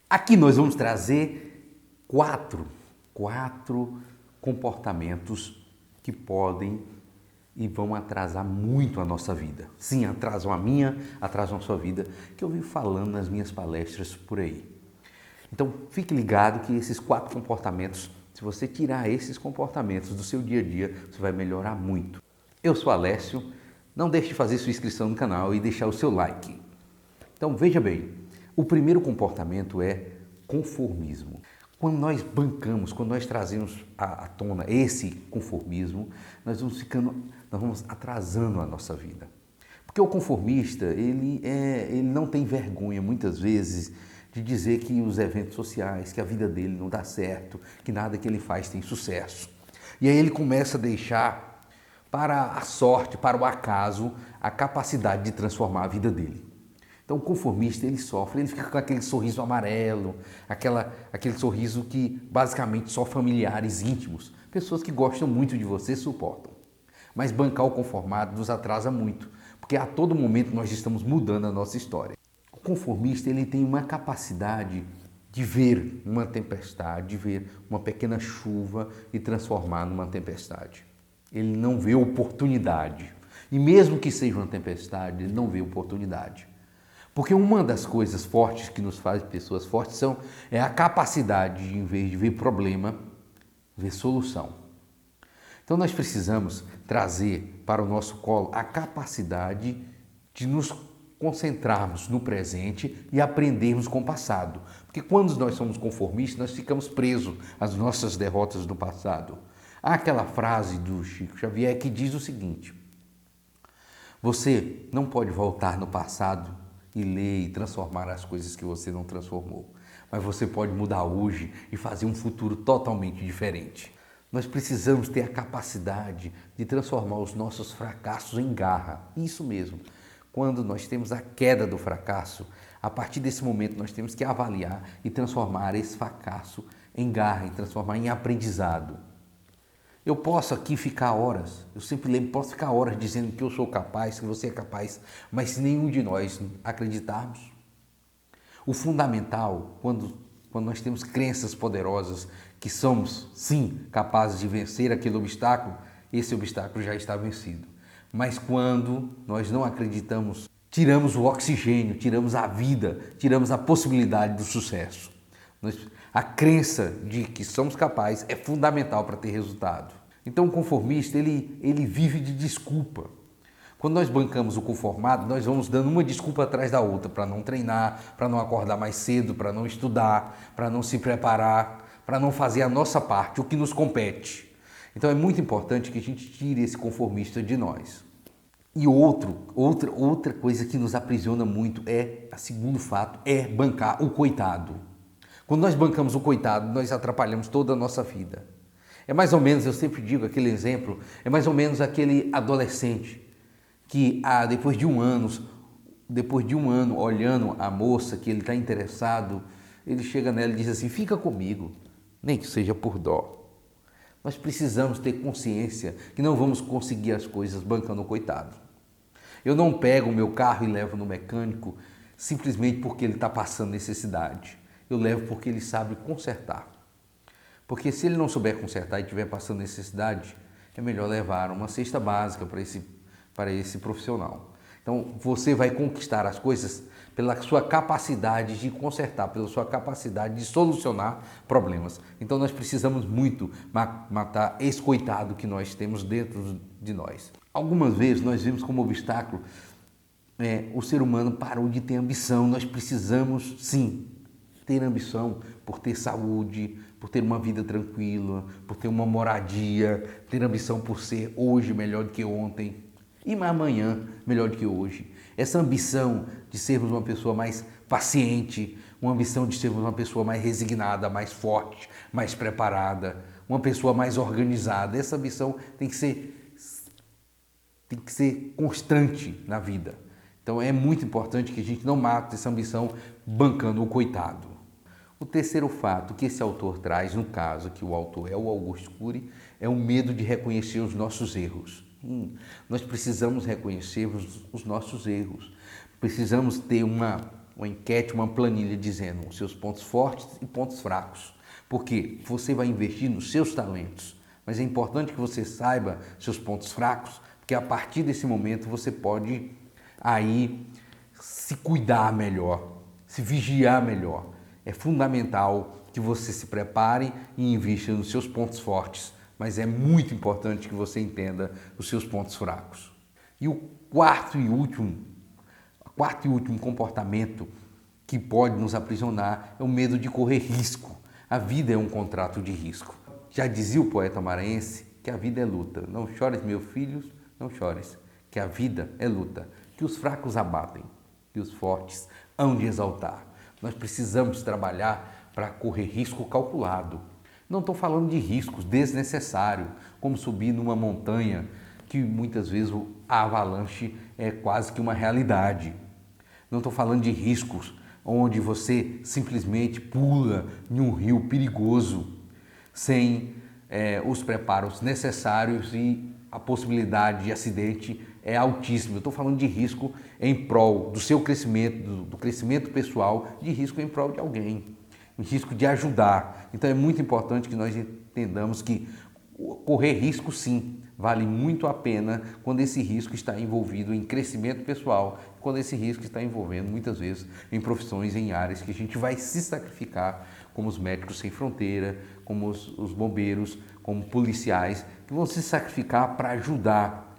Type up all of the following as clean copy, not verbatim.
Aqui nós vamos trazer quatro comportamentos que podem e vão atrasar muito a nossa vida. Sim, atrasam a minha, atrasam a sua vida, que eu venho falando nas minhas palestras por aí. Então, fique ligado que esses 4 comportamentos, se você tirar esses comportamentos do seu dia a dia, você vai melhorar muito. Eu sou Alessio, não deixe de fazer sua inscrição no canal e deixar o seu like. Então, veja bem, o primeiro comportamento é conformismo. Quando nós bancamos, quando nós trazemos à tona esse conformismo, nós vamos atrasando a nossa vida. Porque o conformista, ele não tem vergonha, muitas vezes, de dizer que os eventos sociais, que a vida dele não dá certo, que nada que ele faz tem sucesso. E aí ele começa a deixar para a sorte, para o acaso, a capacidade de transformar a vida dele. Então o conformista, ele sofre, ele fica com aquele sorriso amarelo, aquele sorriso que basicamente só familiares íntimos, pessoas que gostam muito de você, suportam. Mas bancar o conformado nos atrasa muito, porque a todo momento nós estamos mudando a nossa história. O conformista, ele tem uma capacidade de ver uma tempestade, de ver uma pequena chuva e transformar numa tempestade. Ele não vê oportunidade. E mesmo que seja uma tempestade, ele não vê oportunidade. Porque uma das coisas fortes que nos faz pessoas fortes é a capacidade de, em vez de ver problema, ver solução. Então nós precisamos trazer para o nosso colo a capacidade de nos concentrarmos no presente e aprendermos com o passado. Porque quando nós somos conformistas, nós ficamos presos às nossas derrotas do passado. Há aquela frase do Chico Xavier que diz o seguinte: você não pode voltar no passado e ler e transformar as coisas que você não transformou. Mas você pode mudar hoje e fazer um futuro totalmente diferente. Nós precisamos ter a capacidade de transformar os nossos fracassos em garra. Isso mesmo. Quando nós temos a queda do fracasso, a partir desse momento nós temos que avaliar e transformar esse fracasso em garra, e transformar em aprendizado. Eu posso aqui ficar horas, eu sempre lembro, posso ficar horas dizendo que eu sou capaz, que você é capaz, mas se nenhum de nós acreditarmos, o fundamental, quando nós temos crenças poderosas que somos, sim, capazes de vencer aquele obstáculo, esse obstáculo já está vencido. Mas quando nós não acreditamos, tiramos o oxigênio, tiramos a vida, tiramos a possibilidade do sucesso. A crença de que somos capazes é fundamental para ter resultado. Então o conformista, ele vive de desculpa. Quando nós bancamos o conformado, nós vamos dando uma desculpa atrás da outra para não treinar, para não acordar mais cedo, para não estudar, para não se preparar, para não fazer a nossa parte, o que nos compete. Então é muito importante que a gente tire esse conformista de nós. E outra coisa que nos aprisiona muito o segundo fato, é bancar o coitado. Quando nós bancamos o coitado, nós atrapalhamos toda a nossa vida. É mais ou menos, eu sempre digo aquele exemplo, é mais ou menos aquele adolescente que depois de um ano olhando a moça que ele está interessado, ele chega nela e diz assim: fica comigo, nem que seja por dó. Nós precisamos ter consciência que não vamos conseguir as coisas bancando o coitado. Eu não pego o meu carro e levo no mecânico simplesmente porque ele está passando necessidade. Eu levo porque ele sabe consertar. Porque se ele não souber consertar e estiver passando necessidade, é melhor levar uma cesta básica para esse profissional. Então você vai conquistar as coisas pela sua capacidade de consertar, pela sua capacidade de solucionar problemas. Então nós precisamos muito matar esse coitado que nós temos dentro de nós. Algumas vezes nós vemos como obstáculo o ser humano parou de ter ambição. Nós precisamos, sim, ter ambição por ter saúde, por ter uma vida tranquila, por ter uma moradia, ter ambição por ser hoje melhor do que ontem e amanhã melhor do que hoje. Essa ambição de sermos uma pessoa mais paciente, uma ambição de sermos uma pessoa mais resignada, mais forte, mais preparada, uma pessoa mais organizada. Essa ambição tem que ser constante na vida. Então é muito importante que a gente não mate essa ambição bancando o coitado. O terceiro fato que esse autor traz, no caso que o autor é o Augusto Cury, é o medo de reconhecer os nossos erros. Nós precisamos reconhecer os nossos erros. Precisamos ter uma uma enquete, uma planilha dizendo os seus pontos fortes e pontos fracos. Porque você vai investir nos seus talentos, mas é importante que você saiba seus pontos fracos, porque a partir desse momento você pode aí se cuidar melhor, se vigiar melhor. É fundamental que você se prepare e invista nos seus pontos fortes, mas é muito importante que você entenda os seus pontos fracos. E o quarto e último comportamento que pode nos aprisionar é o medo de correr risco. A vida é um contrato de risco. Já dizia o poeta maranhense que a vida é luta. Não chores, meus filhos, não chores, que a vida é luta. Que os fracos abatem, que os fortes hão de exaltar. Nós precisamos trabalhar para correr risco calculado. Não estou falando de riscos desnecessários, como subir numa montanha, que muitas vezes a avalanche é quase que uma realidade. Não estou falando de riscos onde você simplesmente pula em um rio perigoso, sem os preparos necessários e a possibilidade de acidente é altíssima. Eu estou falando de risco em prol do seu crescimento, do crescimento pessoal, de risco em prol de alguém, um risco de ajudar. Então é muito importante que nós entendamos que correr risco sim, vale muito a pena quando esse risco está envolvido em crescimento pessoal, quando esse risco está envolvendo muitas vezes em profissões, em áreas que a gente vai se sacrificar, como os médicos sem fronteira, como os bombeiros, como policiais, que vão se sacrificar para ajudar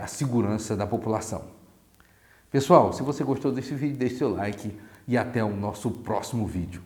a segurança da população. Pessoal, se você gostou desse vídeo, deixe seu like e até o nosso próximo vídeo.